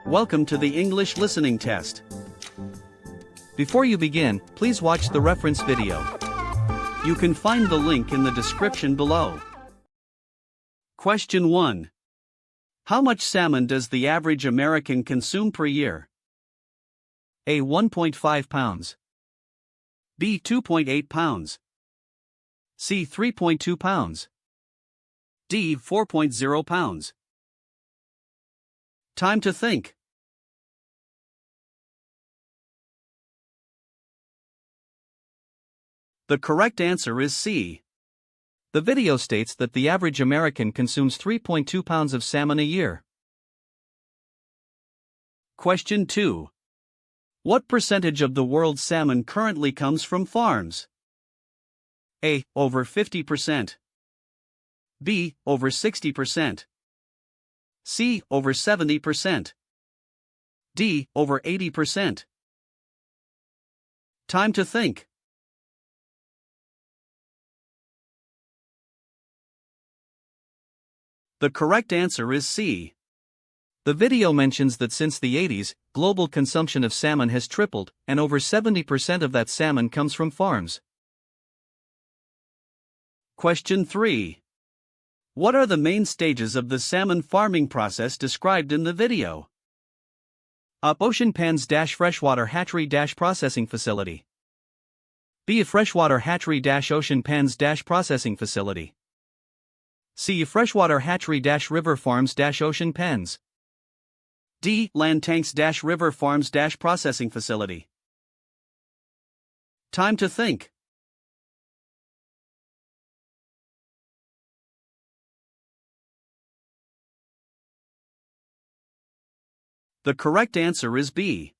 Welcome to the English listening test. Before you begin, please watch the reference video. You can find the link in the description below. Question 1. How much salmon does the average American consume per year? A. 1.5 pounds. B. 2.8 pounds. C. 3.2 pounds. D. 4.0 pounds. Time to think. The correct answer is C. The video states that the average American consumes 3.2 pounds of salmon a year. Question 2. What percentage of the world's salmon currently comes from farms? A. Over 50%. B. Over 60%. C. Over 70%. D. Over 80%. Time to think. The correct answer is C. The video mentions that since the 80s, global consumption of salmon has tripled, and over 70% of that salmon comes from farms. Question 3. What are the main stages of the salmon farming process described in the video? A. Ocean pens - freshwater hatchery - processing facility. B. Freshwater hatchery - ocean pens - processing facility. C. Freshwater hatchery - river farms - ocean pens. D. Land tanks - river farms - processing facility. Time to think. The correct answer is B.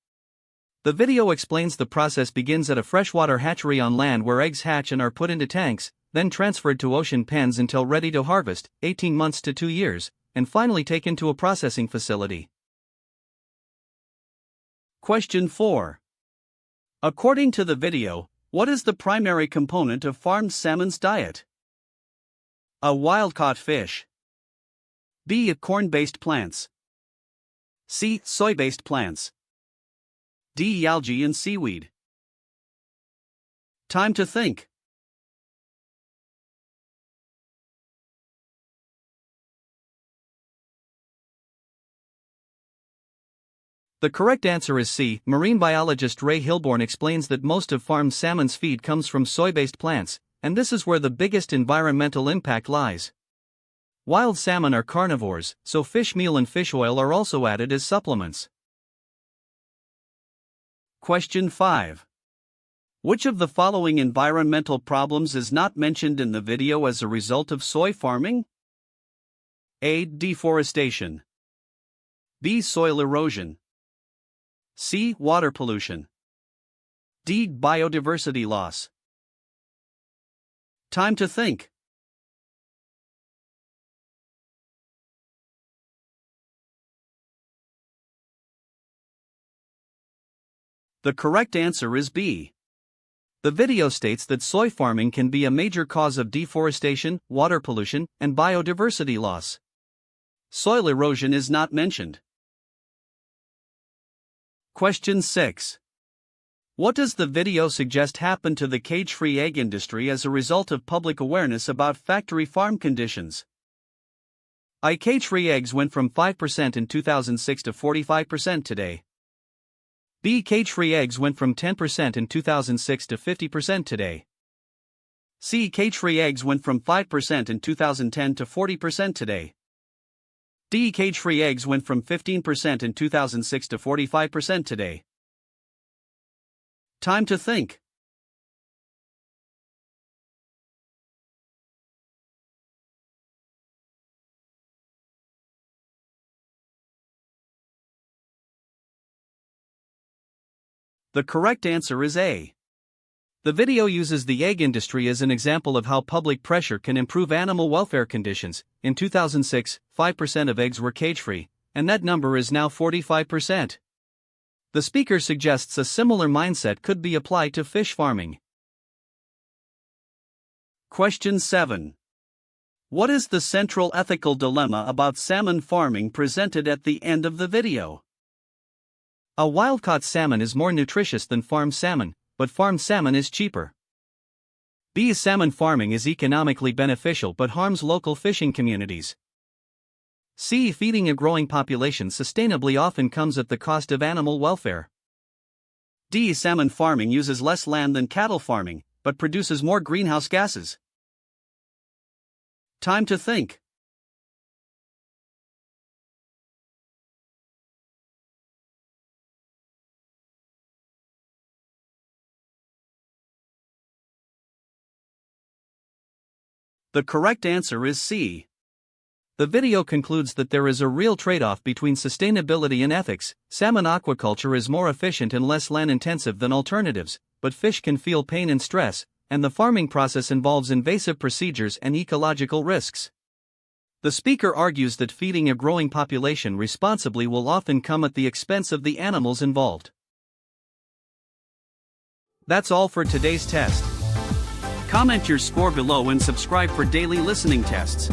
The video explains the process begins at a freshwater hatchery on land where eggs hatch and are put into tanks, then transferred to ocean pens until ready to harvest, 18 months to 2 years, and finally taken to a processing facility. Question 4. According to the video, what is the primary component of farmed salmon's diet? A. Wild-caught fish. B. Corn-based plants. C. Soy-based plants. D. Algae and seaweed. Time to think. The correct answer is C. Marine biologist Ray Hilborn explains that most of farmed salmon's feed comes from soy-based plants, and this is where the biggest environmental impact lies. Wild salmon are carnivores, so fish meal and fish oil are also added as supplements. Question 5. Which of the following environmental problems is not mentioned in the video as a result of soy farming? A. Deforestation. B. Soil erosion. C. Water pollution. D. Biodiversity loss. Time to think. The correct answer is B. The video states that soy farming can be a major cause of deforestation, water pollution, and biodiversity loss. Soil erosion is not mentioned. Question 6. What does the video suggest happened to the cage-free egg industry as a result of public awareness about factory farm conditions? A. Cage-free eggs went from 5% in 2006 to 45% today. B. Cage-free eggs went from 10% in 2006 to 50% today. C. Cage-free eggs went from 5% in 2010 to 40% today. D. Cage-free eggs went from 15% in 2006 to 45% today. Time to think. The correct answer is A. The video uses the egg industry as an example of how public pressure can improve animal welfare conditions. In 2006, 5% of eggs were cage-free, and that number is now 45%. The speaker suggests a similar mindset could be applied to fish farming. Question 7. What is the central ethical dilemma about salmon farming presented at the end of the video? A wild-caught salmon is more nutritious than farmed salmon, but farmed salmon is cheaper. B. Salmon farming is economically beneficial but harms local fishing communities. C. Feeding a growing population sustainably often comes at the cost of animal welfare. D. Salmon farming uses less land than cattle farming, but produces more greenhouse gases. Time to think. The correct answer is C. The video concludes that there is a real trade-off between sustainability and ethics. Salmon aquaculture is more efficient and less land-intensive than alternatives, but fish can feel pain and stress, and the farming process involves invasive procedures and ecological risks. The speaker argues that feeding a growing population responsibly will often come at the expense of the animals involved. That's all for today's test. Comment your score below and subscribe for daily listening tests.